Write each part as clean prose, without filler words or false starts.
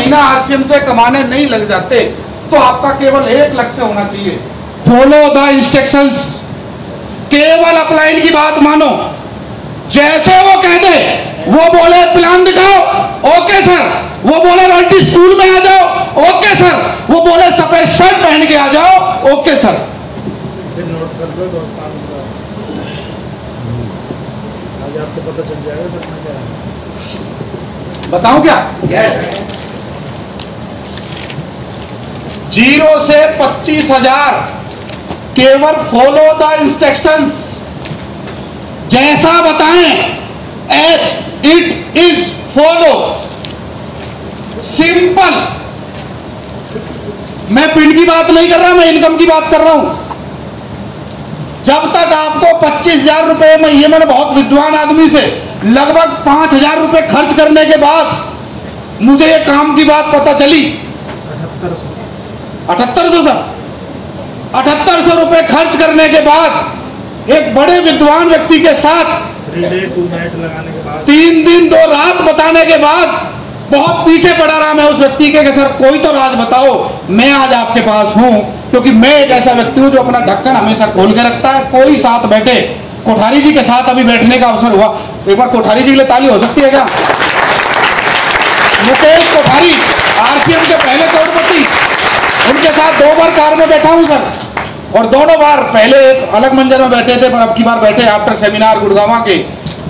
महीना आरसीएम से कमाने नहीं लग जाते तो आपका केवल एक लक्ष्य होना चाहिए, फॉलो द इंस्ट्रक्शंस। केवल अपलाइन की बात मानो, जैसे वो कह दे, वो बोले प्लान दिखाओ, ओके सर, वो बोले रोटी स्कूल में आ जाओ, ओके सर, वो बोले सफेद शर्ट पहन के आ जाओ, ओके सर। नोट कर लो, आज आपको पता चल जाएगा करना क्या है। बताऊं क्या? यस। 0 से 25,000 केवल फॉलो द इंस्ट्रक्शंस, जैसा बताएं as it is follow, simple. मैं पिन की बात नहीं कर रहा, मैं इनकम की बात कर रहा हूं। जब तक आपको 25,000 रुपए में, ये मैंने बहुत विद्वान आदमी से लगभग 5,000 रुपए खर्च करने के बाद मुझे ये काम की बात पता चली। 7800 सर, 7800 रुपए खर्च करने के बाद एक बड़े विद्वान व्यक्ति के साथ 3 डे 2 नाइट लगाने के बाद, 3 दिन 2 रात बताने के बाद बहुत पीछे पड़ा रहा मैं उस व्यक्ति के, सर कोई तो राज बताओ। मैं आज आपके पास हूं क्योंकि मैं एक ऐसा व्यक्ति हूं जो अपना ढक्कन हमेशा खोल के रखता है। कोई साथ बैठे, कोठारी जी के साथ अभी बैठने का अवसर हुआ, एक बार कोठारी जी के लिए ताली हो सकती है क्या? मुकेश कोठारी, आरसीएम के पहले करोड़पति, उनके साथ 2 बार कार में बैठा हूं सर, और दोनों बार पहले एक अलग मंजर में बैठे थे, पर अब की बार बैठे आफ्टर सेमिनार गुड़गांव के।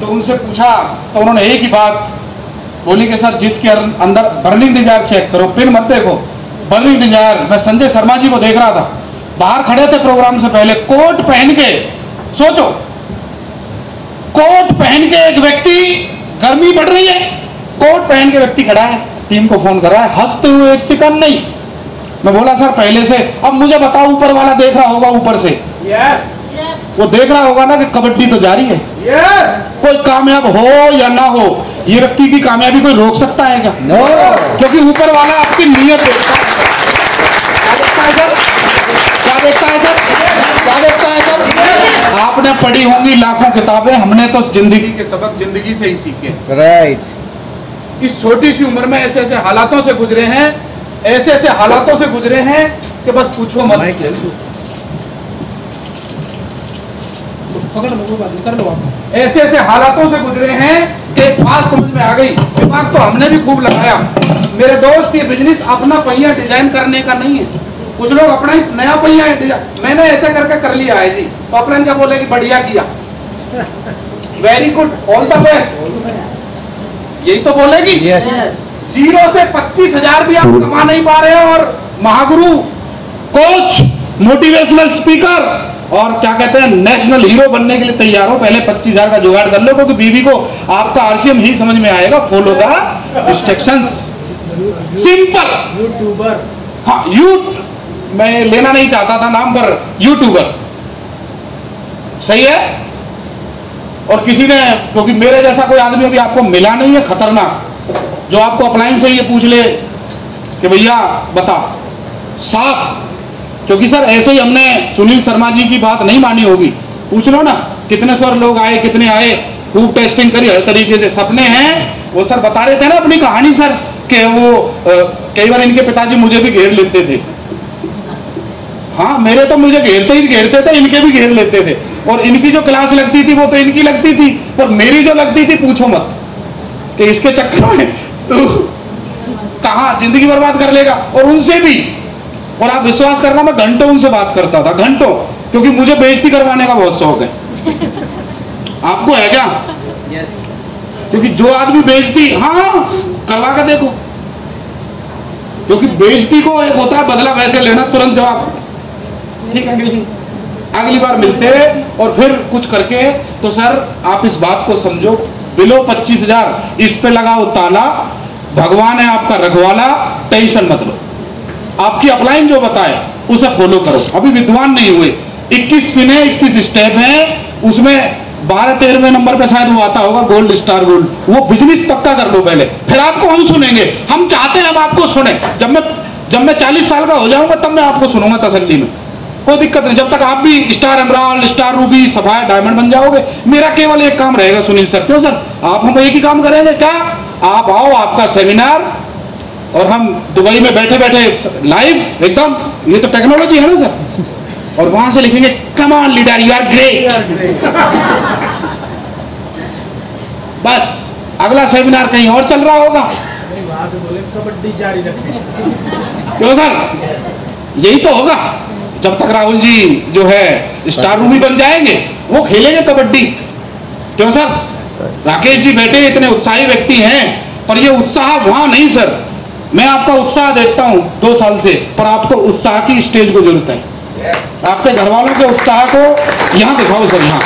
तो उनसे पूछा तो उन्होंने एक ही बात बोली कि सर जिसके अंदर बर्निंग डिजायर चेक करो, पिन मत देखो, बर्निंग डिजायर। मैं संजय शर्मा जी को देख रहा था, बाहर खड़े थे प्रोग्राम से पहले, कोट पहन के, सोचो कोट पहन के एक व्यक्ति, गर्मी बढ़ रही है, कोट पहन के व्यक्ति खड़ा है, टीम को फोन कर रहा है, हंसते हुए एक सेकंड नहीं। मैं बोला सर पहले से, अब मुझे बताओ ऊपर वाला देख रहा होगा ऊपर से, यस, वो देख रहा होगा ना कि कबड्डी तो जारी है, यस, कोई कामयाब हो या ना हो, ये व्यक्ति की कामयाबी कोई रोक सकता है क्या? नो, क्योंकि ऊपर वाला आपकी नीयत देखता है। क्या देखता है सर? क्या देखता है सर? क्या देखता है सर? आपने पढ़ी होंगी लाखों किताबें, हमने तो जिंदगी के सबक जिंदगी से ही सीखे। राइट। इस छोटी सी उम्र में ऐसे ऐसे हालातों से गुजरे हैं, ऐसे ऐसे हालातों से गुजरे हैं कि बस पूछो मत। पकड़ लो, कोई बात नहीं, कर लो आप। ऐसे ऐसे हालातों से गुजरे हैं कि एक बात समझ में आ गई, दिमाग तो हमने भी खूब लगाया। मेरे दोस्त, ये बिजनेस अपना पहिया डिजाइन करने का नहीं है। कुछ लोग अपना ही नया पहिया मैंने ऐसे करके कर लिया है जी, तो अपना क्या बोले कि बढ़िया किया, very good, all the best, यही तो बोलेगी। यस। 0 से 25,000 भी आप कमा नहीं पा रहे हो, और महागुरु, कोच, मोटिवेशनल स्पीकर और क्या कहते हैं नेशनल हीरो बनने के लिए तैयार हो, पहले 25,000 का जुगाड़ कर लो, क्योंकि बीवी को आपका आरसीएम ही समझ में आएगा। Follow the instructions, simple. YouTuber, हाँ, मैं लेना नहीं चाहता था नाम, पर यूट्यूबर सही है। और किसी ने, क्योंकि मेरे जैसा कोई आदमी अभी आपको मिला नहीं है खतरनाक, जो आपको अपलाइन से ये पूछ ले कि भैया बता साफ, क्योंकि सर ऐसे ही हमने सुनील शर्मा जी की बात नहीं मानी होगी, पूछ लो ना कितने सर लोग आए, कितने आए, खूब टेस्टिंग करी, हर तरीके से सपने हैं। वो सर बता रहे थे ना अपनी कहानी सर, कि वो कई बार इनके पिताजी मुझे भी घेर लेते थे। हाँ, मेरे तो मुझे घेरते ही घेरते थे, इनके भी घेर लेते थे, और इनकी जो क्लास लगती थी वो तो इनकी लगती थी, पर मेरी जो लगती थी पूछो मत, कि इसके चक्कर में तू कहाँ जिंदगी बर्बाद कर लेगा। और उनसे भी, और आप विश्वास करना, मैं घंटों उनसे बात करता था, घंटों, क्योंकि मुझे बेइज्जती करवाने का बहुत शौक है। आपको है क्या? यस। क्योंकि जो आदमी बेइज्जती, हाँ करवा कर देखो, क्योंकि बेइज्जती को एक होता है बदला वैसे लेना, तुरंत जवाब, ठीक है जी, अगली बार मिलते और फिर कुछ करके। तो सर आप इस बात को समझो, बिलो 25,000 इस पे लगाओ ताला, भगवान है आपका रखवाला, टेंशन मत लो। आपकी अपलाइन जो बताए उसे फॉलो करो। अभी विद्वान नहीं हुए, 21 पिन है, 21 स्टेप है, उसमें 12-13वें नंबर पे शायद वो आता होगा गोल्ड स्टार गोल्ड, वो बिजनेस पक्का कर दो पहले, फिर आपको हम सुनेंगे। हम चाहते हैं हम आपको सुने, जब मैं 40 साल का हो जाऊंगा तब मैं आपको सुनूंगा तसल्ली में, कोई दिक्कत नहीं। जब तक आप भी star emerald, star Ruby, sapphire, diamond बन जाओगे, मेरा केवल एक काम रहेगा सुनील सर। क्यों सर? आप हम एक ही काम करेंगे क्या? आप आओ, आपका सेमिनार और हम दुबई में बैठे बैठे लाइव एकदम, ये तो टेक्नोलॉजी है ना सर, और वहां से लिखेंगे come on leader you are great. बस अगला सेमिनार कहीं और चल रहा होगा। वहां से बोले कबड्डी जारी रखें। क्यों सर, यही तो होगा जब तक राहुल जी जो है स्टार रूम ही बन जाएंगे, वो खेलेंगे कबड्डी। क्यों सर, राकेश जी बैठे इतने उत्साही व्यक्ति हैं, पर ये उत्साह वहां नहीं सर। मैं आपका उत्साह देखता हूं 2 साल से, पर आपको उत्साह की स्टेज को जरूरत है। आपके घर वालों के उत्साह को यहां दिखाओ सर। यहां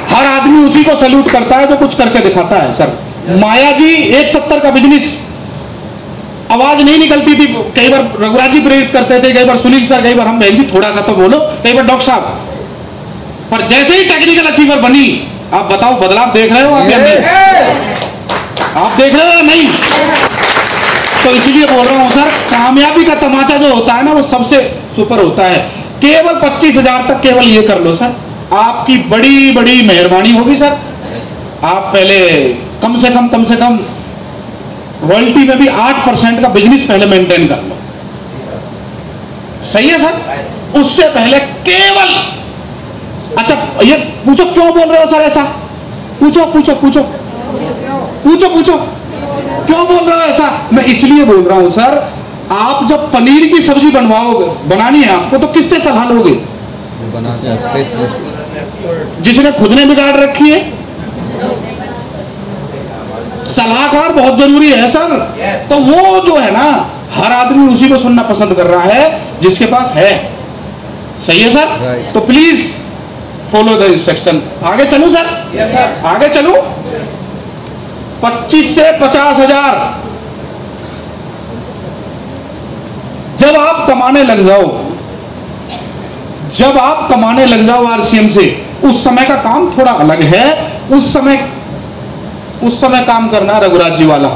हर आदमी उसी को सैल्यूट करता है जो कुछ करके दिखाता है सर। माया जी 170 का बिजनेस, आवाज नहीं निकलती थी, कई बार रघुराज जी प्रेरित करते थे, कई बार सुनील सर, कई बार हम बहन जी थोड़ा सा तो बोलो, कई बार डॉक्टर साहब, पर जैसे ही टेक्निकल अचीवर बनी, आप बताओ बदलाव देख रहे हो आप या नहीं? आप देख रहे हो या नहीं? तो इसलिए बोल रहा हूं सर, कामयाबी का तमाचा जो होता है ना, वो सबसे सुपर होता है। केवल 25,000 तक केवल ये कर लो सर, आपकी बड़ी बड़ी मेहरबानी होगी सर। आप पहले कम से कम रॉयल्टी में भी 8% का बिजनेस पहले मेंटेन कर लो, सही है सर। उससे पहले केवल, अच्छा ये पूछो क्यों बोल रहे हो सर ऐसा, पूछो क्यों बोल रहे हो ऐसा? मैं इसलिए बोल रहा हूं सर, आप जब पनीर की सब्जी बनानी है आपको, तो किससे सलाह लोगे? जिसने खुद ने बिगाड़ रखी है। सलाहकार बहुत जरूरी है सर। तो वो जो है ना, हर आदमी उसी को सुनना पसंद कर रहा है जिसके पास है, सही है सर। तो प्लीज फॉलो द इंस्ट्रक्शन। आगे चलूं सर? आगे चलूं? 25 से 50,000 जब आप कमाने लग जाओ आरसीएम से, उस समय का काम थोड़ा अलग है। उस समय काम करना रघुराज जी वाला।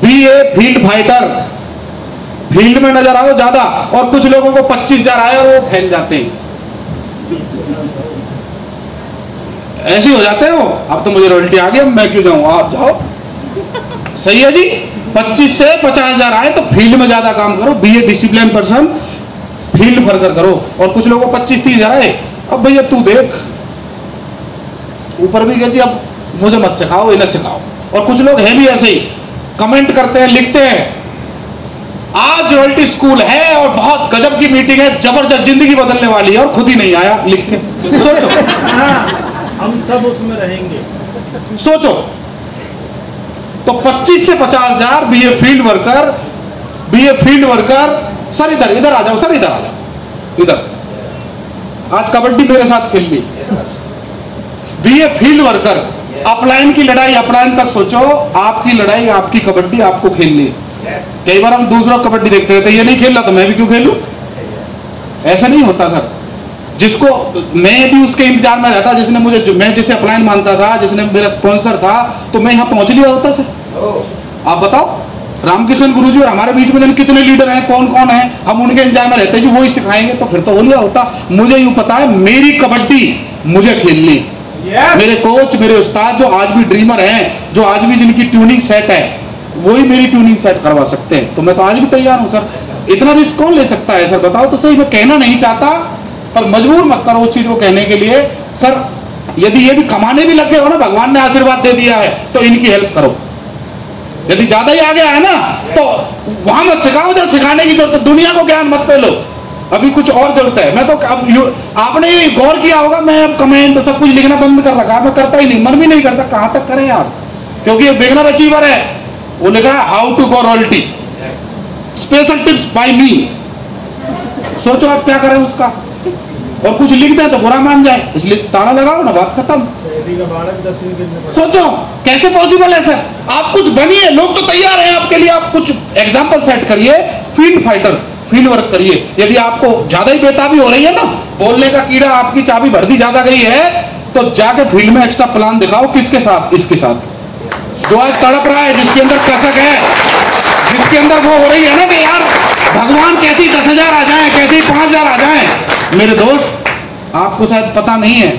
बीए फील्ड फाइटर, फील्ड में नजर आओ ज्यादा, और कुछ लोगों को 25,000 आए और वो फैल जाते हैं, ऐसे हो जाते हो। अब तो मुझे रॉयल्टी आ गई, मैं क्यों जाऊं, आप जाओ, सही है जी। 25 से 50,000 आए तो फील्ड में ज्यादा काम करो, BA discipline person, field worker करो। और कुछ लोगों को 25-30,000 आए, अब भैया तू देख, ऊपर भी गए जी, अब मुझे मत सिखाओ, इन्हें सिखाओ। और कुछ लोग हैं भी ऐसे ही, कमेंट करते हैं, लिखते हैं, आज रॉयल्टी स्कूल है और बहुत गजब की मीटिंग है, जबरदस्त, जिंदगी बदलने वाली है, और खुद ही नहीं आया लिख के। सोचो हम सब उसमें रहेंगे, सोचो। तो 25 से 50,000 बीए फील्ड वर्कर। सर इधर आ जाओ सर, इधर आ जाओ, इधर। आज कबड्डी मेरे साथ खेल ली। बीए फील्ड वर्कर, अपलाइन की लड़ाई अपलाइन तक सोचो, आपकी लड़ाई, आपकी कबड्डी आपको खेलनी। कई बार हम दूसरों कबड्डी देखते रहते, ये नहीं खेल रहा तो मैं भी क्यों खेलूं? ऐसा नहीं होता सर। जिसको मैं यदि उसके इंतजार में रहता, जिसने मुझे, मैं जिसे अपलाइन मानता था, जिसने मेरा स्पॉन्सर था, तो मैं यहाँ पहुंच लिया होता सर। आप बताओ, रामकिशन गुरुजी और हमारे बीच में कितने लीडर हैं, कौन कौन है, हम उनके इंतजार में रहते जी, वो ही सिखाएंगे, तो फिर तो हो लिया होता। मुझे यूं पता है, मेरी कबड्डी मुझे खेलनी। मेरे कोच, मेरे उस्ताद जो आज भी ड्रीमर हैं, जो आज भी जिनकी ट्यूनिंग सेट है, वही मेरी ट्यूनिंग सेट करवा सकते हैं। तो मैं तो आज भी तैयार हूं सर। इतना रिस्क कौन ले सकता है सर, बताओ तो सही। मैं कहना नहीं चाहता, पर मजबूर मत करो उस चीज को कहने के लिए सर। यदि ये भी कमाने भी लग गए हो ना, भगवान ने आशीर्वाद दे दिया है, तो इनकी हेल्प करो। यदि ज्यादा ही आ गया है ना, तो वहां मत सिखाओ जब सिखाने की जरूरत है। दुनिया को ज्ञान मत पेलो, अभी कुछ और जरूरत है। मैं तो अब आपने गौर किया होगा, मैं अब कमेंट सब कुछ लिखना बंद कर रखा है, मैं करता ही नहीं, मन भी नहीं करता। कहां तक करें यार, क्योंकि ये बिगिनर अचीवर है, वो लिख रहा है how to go royalty, special tips by me. सोचो आप क्या करें उसका, और कुछ लिख दें तो बुरा मान जाए, इसलिए ताला लगाओ ना, बात खत्म। सोचो कैसे पॉसिबल है सर। आप कुछ बनिए, लोग तो तैयार हैं आपके लिए, आप कुछ एग्जाम्पल सेट करिए, फील्ड फाइटर, फील्ड वर्क करिए। यदि आपको ज्यादा ही बेताबी हो रही है ना, बोलने का कीड़ा, आपकी चाबी भर्ती ज्यादा गई है, तो जाके फील्ड में एक्स्ट्रा प्लान दिखाओ। किसके साथ? इसके साथ जो आज तड़प रहा है, जिसके अंदर कसक है, जिसके अंदर वो हो रही है ना कि यार भगवान कैसे 10,000 आ जाए, कैसे 5,000 आ जाए। मेरे दोस्त, आपको शायद पता नहीं है,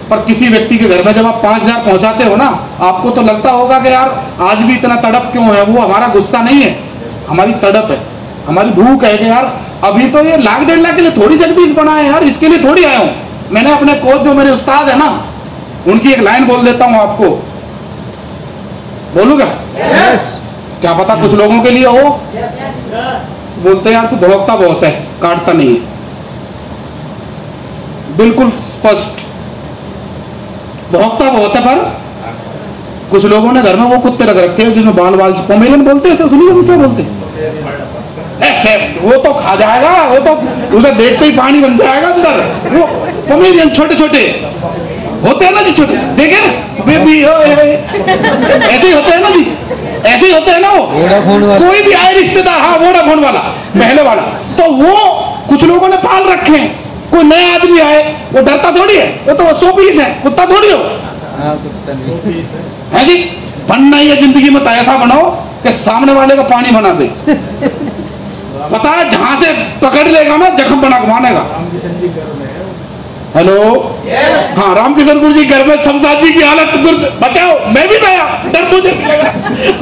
पर किसी व्यक्ति के घर में जब आप 5,000 पहुंचाते हो ना, आपको तो लगता होगा कि यार आज भी इतना तड़प क्यों है। वो हमारा गुस्सा नहीं है, हमारी तड़प है, हमारी भूख है कि यार अभी तो ये 1,00,000 1,50,000 के लिए थोड़ी जगदीश बना है यार, इसके लिए थोड़ी आया हूँ। मैंने अपने कोच जो मेरे उस्ताद है ना, उनकी एक लाइन बोल देता हूँ आपको, बोलूँगा? Yes. क्या पता कुछ लोगों के लिए हो। बोलते हैं यार तू भौंकता बहुत है, काटता नहीं है। बिल्कुल स्पष्ट, भौंकता बहुत है पर कुछ लोगों ने घर में वो कुत्ते रख रखे हैं जिसमें बाल बाल पोमेरियन बोलते हैं, सुनिए वो क्या बोलते हैं ऐसे, वो तो खा जाएगा, वो तो उसे देखते ही पानी बन जाएगा अंदर। वो पोमेरियन छोटे छोटे होते हैं ना जी, छोटे देखे ना, बेबी ऐसे ही होते हैं ना जी, ऐसे ही होते हैं ना। वो कोई भी आए रिश्तेदार, हाँ वोडाफोन वाला पहले वाला, तो वो कुछ लोगों ने पाल रखे हैं। कोई नया आदमी आए वो डरता थोड़ी है, वो तो 100 पीस है, कुत्ता थोड़ी हो है जी। बनना ही है जिंदगी में तो ऐसा बनाओ कि सामने वाले का पानी बना दे। पता है जहां से पकड़ लेगा ना जख्म बना के मानेगा। हेलो, हाँ रामकिशन गुरु जी घर में शमशाद जी की हालत बचाओ। मैं भी नया, डर मुझे भी लग रहा,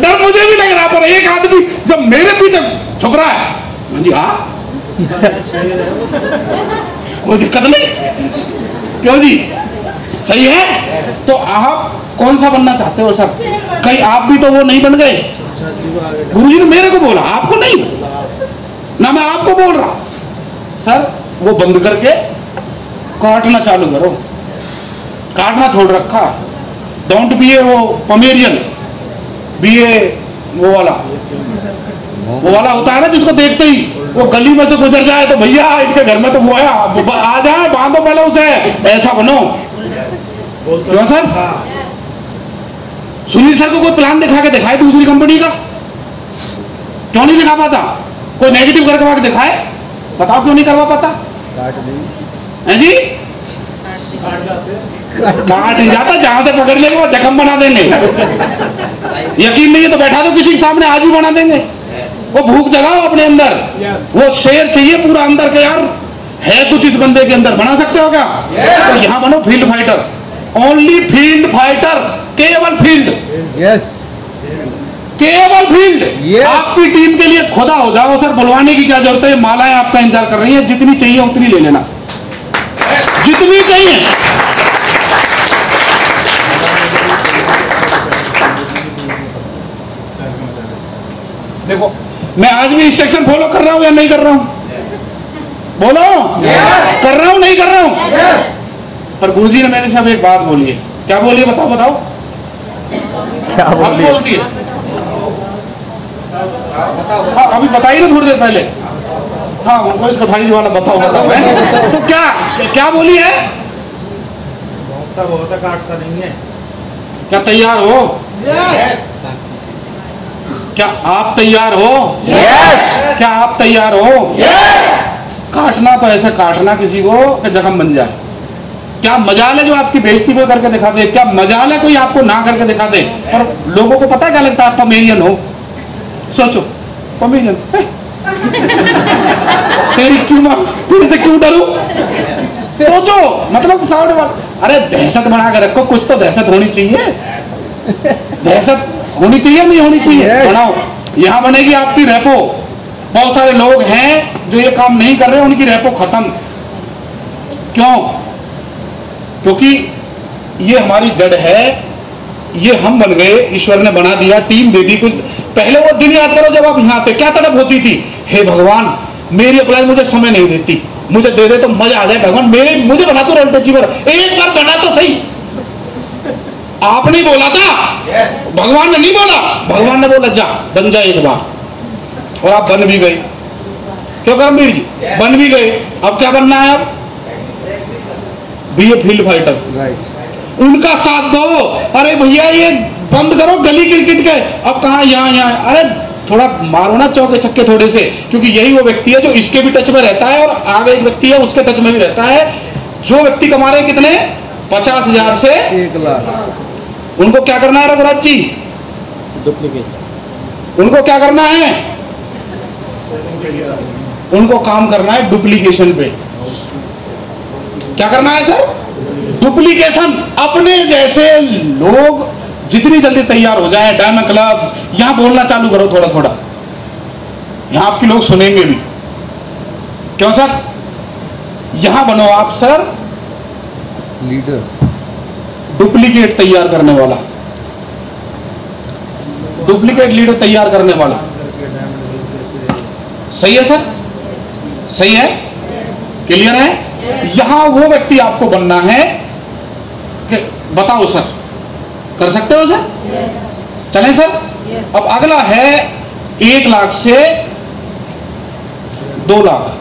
डर मुझे भी लग रहा, पर एक आदमी जब मेरे पीछे छुप रहा है जी, हाँ कोई दिक्कत नहीं, क्यों जी, सही है। तो आप कौन सा बनना चाहते हो सर? कहीं आप भी तो वो नहीं बन गए। गुरुजी ने मेरे को बोला, आपको नहीं ना, मैं आपको बोल रहा सर वो बंद करके काटना चालू करो। काटना छोड़ रखा, डोंट बी ए वो पोमेरियन, बी ए वो वाला होता है ना जिसको देखते ही वो गली में से गुजर जाए तो भैया इनके घर में तो वो है, आ जाए बांधो पहले उसे, ऐसा बनो। क्यों सर? सुनील सर को कोई प्लान दिखा के दिखाए दूसरी कंपनी का, क्यों नहीं दिखा पाता? कोई नेगेटिव करवा के दिखाए, बताओ क्यों नहीं करवा पाता है जी? काट नहीं जाता, जहां से पकड़ लेंगे वो जख्म बना देंगे। यकीन नहीं है तो बैठा दो किसी के सामने, आज भी बना देंगे। वो भूख जगाओ अपने अंदर, वो शेर चाहिए पूरा अंदर के, यार है कुछ इस बंदे के अंदर, बना सकते हो क्या? तो यहाँ बनो field fighter, only field fighter, केवल फील्ड, Yes. केवल फील्ड। Yes. आपकी टीम के लिए खुदा हो जाओ सर, बुलवाने की क्या जरूरत है? मालाएं आपका इंतजार कर रही हैं, जितनी चाहिए उतनी ले लेना, जितनी चाहिए। देखो मैं आज भी इंस्ट्रक्शन फॉलो कर रहा हूं या नहीं कर रहा हूं? बोलो, कर रहा हूं नहीं कर रहा हूं? पर गुरुजी ने मेरे साथ एक बात बोली है। क्या बोली है? बताओ बताओ क्या बोली है? बोलती है? हाँ अभी बताइए ना थोड़ी देर पहले। हाँ वो इसका भारी जी वाला बताओ बताओ है? तो क्या क्या बोली है? बहुत काटता नहीं है। क्या तैयार हो? क्या आप तैयार हो? क्या आप तैयार हो? काटना तो ऐसे काटना किसी को कि जख्म बन जाए। क्या मजाल है जो आपकी बेइज्जती कोई करके दिखा दे? क्या मजाल है कोई आपको ना करके दिखा दे? पर लोगों को पता है क्या लगता है? आप पोमेरियन हो। सोचो पोमेरियन तेरी क्यों, तेरे से क्यों डरूं? सोचो, मतलब सामने वाला, अरे दहशत बना के रखो, कुछ तो दहशत होनी चाहिए। दहशत होनी चाहिए नहीं होनी चाहिए? बनाओ। यहाँ बनेगी आपकी रेपो। बहुत सारे लोग हैं जो ये काम नहीं कर रहे, उनकी रेपो खत्म। क्यों? क्योंकि ये हमारी जड़ है, ये हम बन गए, ईश्वर ने बना दिया, टीम दे दी। कुछ पहले वो दिन याद करो जब आप यहाँ आते, क्या तड़प होती थी, हे भगवान मेरी अप्लाई मुझे समय नहीं देती, मुझे दे दे तो मजा आ जाए भगवान, मुझे बना तो रेल टची पर, एक बार बना तो सही। आपने बोला था, भगवान ने नहीं बोला। भगवान ने बोला जा बन जा एक बार, और आप बन भी गए। क्यों करमवीर जी? बन भी गए। अब क्या बनना है? अब बी ए फील्ड फाइटर। उनका साथ दो। अरे भैया ये बंद करो गली क्रिकेट के, अब कहाँ यहाँ, अरे थोड़ा मारो ना चौके छक्के थोड़े से, क्योंकि यही वो व्यक्ति है जो इसके भी टच में रहता है और आगे एक व्यक्ति है उसके टच में भी रहता है। जो व्यक्ति कमा रहे कितने? 50,000 से 1,00,000। उनको क्या करना है रघुराज जी? डुप्लीकेशन। उनको क्या करना है? उनको काम करना है डुप्लीकेशन पे। क्या करना है सर? डुप्लीकेशन अपने जैसे लोग जितनी जल्दी तैयार हो जाए, डायमंड क्लब, यहां बोलना चालू करो थोड़ा थोड़ा, यहां आपके लोग सुनेंगे भी। क्यों सर? यहां बनो आप सर लीडर, डुप्लीकेट तैयार करने वाला, डुप्लीकेट लीडर तैयार करने वाला। सही है सर? सही है? क्लियर है? यहां वो व्यक्ति आपको बनना है कि बताओ सर, कर सकते हो सर? चलें सर? अब अगला है 1 लाख से 2 लाख।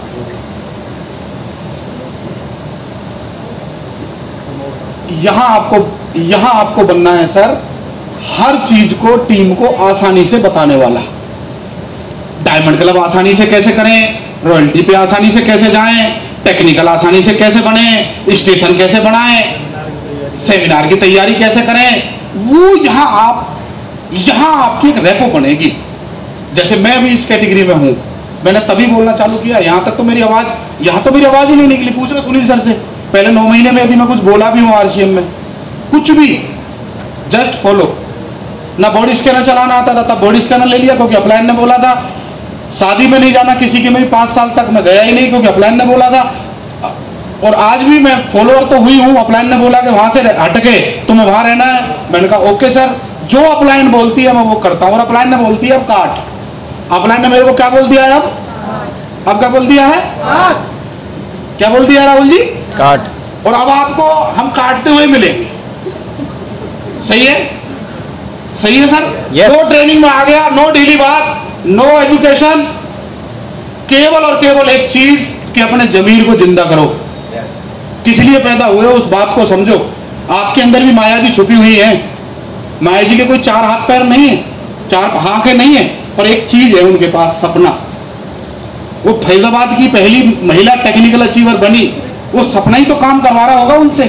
यहां आपको बनना है सर हर चीज को टीम को आसानी से बताने वाला। डायमंड क्लब आसानी से कैसे करें, रॉयल्टी पे आसानी से कैसे जाएं, टेक्निकल आसानी से कैसे बने, स्टेशन कैसे बनाएं, सेमिनार की तैयारी कैसे करें, वो यहां आपकी एक रेपो बनेगी। जैसे मैं भी इस कैटेगरी में हूं, मैंने तभी बोलना चालू किया, यहां तक तो मेरी आवाज ही नहीं निकली। पूछ लो सुनील सर से, पहले 9 महीने में यदि मैं कुछ बोला भी हूं आरसीएम में, कुछ भी, जस्ट फॉलो। ना बॉडी स्कैनर चलाना आता था, तब बॉडी स्कैनर ले लिया क्योंकि अपलाइन ने बोला था। शादी में नहीं जाना किसी की, में 5 साल तक मैं गया ही नहीं क्योंकि अपलाइन ने बोला था। और आज भी मैं फॉलोअर तो हुई हूं, अपलाइन ने बोला कि वहां से हटके तुम्हें वहां रहना है, मैंने कहा ओके सर, जो अपलाइन बोलती है मैं वो करता हूं। और अपलाइन ने बोलती है अब काट, अपलाइन ने मेरे को क्या बोल दिया है, अब क्या बोल दिया है, क्या बोल दिया राहुल जी, काट। और अब आपको हम काटते हुए मिलेंगे। सही है? सही है सर? Yes. नो ट्रेनिंग में आ गया, नो ढीली बात, नो एजुकेशन, केवल और केवल एक चीज कि अपने जमीर को जिंदा करो। किस लिए पैदा हुए उस बात को समझो। आपके अंदर भी माया जी छुपी हुई है। माया जी के कोई 4 हाथ पैर नहीं है, 4 आंखें नहीं है, पर एक चीज है उनके पास, सपना। वो फैजाबाद की पहली महिला टेक्निकल अचीवर बनी, वो सपना ही तो काम करवा रहा होगा उनसे।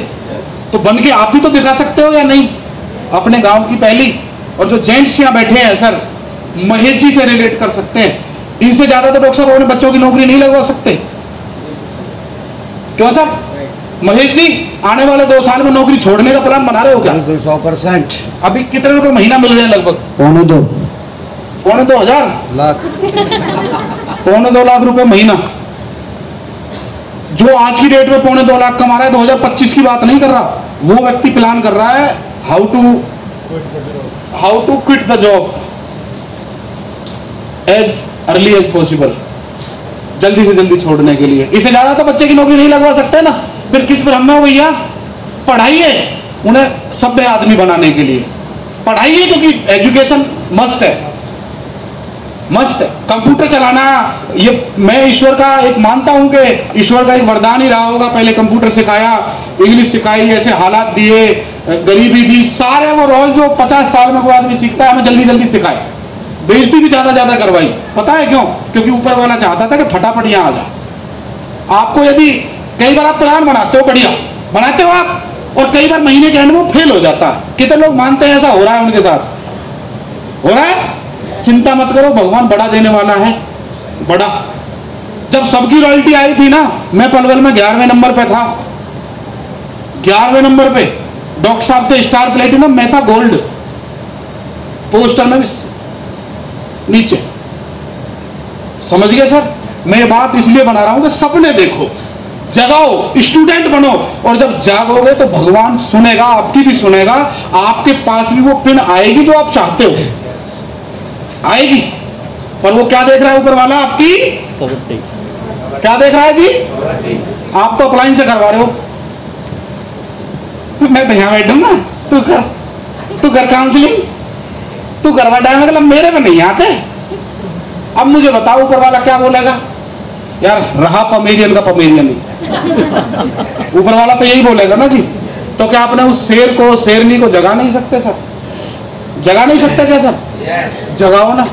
तो बन के आप भी तो दिखा सकते हो या नहीं, अपने गांव की पहली। और जो जेंट्स यहाँ बैठे हैं सर, महेश जी से रिलेट कर सकते हैं, इनसे ज्यादा तो डॉक्टर साहब अपने बच्चों की नौकरी नहीं लगवा सकते। क्यों सर? महेश जी आने वाले 2 साल में नौकरी छोड़ने का प्लान बना रहे हो क्या? 100%। अभी कितने रुपए महीना मिल रहे हैं? लगभग 2.25 लाख। 2.25 लाख रुपए महीना। जो आज की डेट में 2.25 लाख कमा रहा है, 2025 की बात नहीं कर रहा, वो व्यक्ति प्लान कर रहा है how to quit the job as early as possible, जल्दी से जल्दी छोड़ने के लिए। इससे ज्यादा तो बच्चे की नौकरी नहीं लगवा सकते ना। फिर किस पर हम भैया? पढ़ाइए उन्हें सभ्य आदमी बनाने के लिए, पढ़ाइए, क्योंकि एजुकेशन मस्ट है, मस्ट है। कंप्यूटर चलाना, ये मैं ईश्वर का एक मानता हूं कि ईश्वर का एक वरदान ही रहा होगा। पहले कंप्यूटर सिखाया, इंग्लिश सिखाई, ऐसे हालात दिए, गरीबी दी, सारे वो रोज जो 50 साल में कोई आदमी सीखता है, हमें जल्दी जल्दी सिखाए, बेइज्जती भी ज्यादा करवाई। पता है क्यों? क्योंकि ऊपर वाला चाहता था कि फटाफट यहाँ आ जा। आपको यदि कई बार आप प्लान बनाते हो, बढ़िया बनाते हो आप, और कई बार महीने के एंड में फेल हो जाता है। कितने लोग मानते हैं ऐसा हो रहा है उनके साथ? हो रहा है? चिंता मत करो, भगवान बड़ा देने वाला है, बड़ा। जब सबकी रॉयल्टी आई थी ना, मैं पलवल में 11वें नंबर पे था, 11वें नंबर पे। डॉक्टर साहब थे स्टार प्लेटिनम, मैं था गोल्ड, पोस्टर में नीचे। समझ गए सर? मैं ये बात इसलिए बना रहा हूं कि सपने देखो, जगाओ, स्टूडेंट बनो, और जब जागोगे तो भगवान सुनेगा, आपकी भी सुनेगा, आपके पास भी वो पिन आएगी जो आप चाहते हो, आएगी। पर वो क्या देख रहा है ऊपर वाला? आपकी क्या देख रहा है जी? आप तो अप्लाइन से करवा रहे हो, मैं तो यहाँ बैठूंगा, तू कर काउंसलिंग, तू करवा डायमंड क्लब, मेरे में नहीं आते। अब मुझे बताओ ऊपर वाला क्या बोलेगा? यार रहा पमेरियन का पमेरियन ही, ऊपर वाला तो यही बोलेगा ना जी। तो क्या आपने उस शेर को, शेरनी को जगा नहीं सकते सर? जगा नहीं सकते क्या सर? जगाओ ना।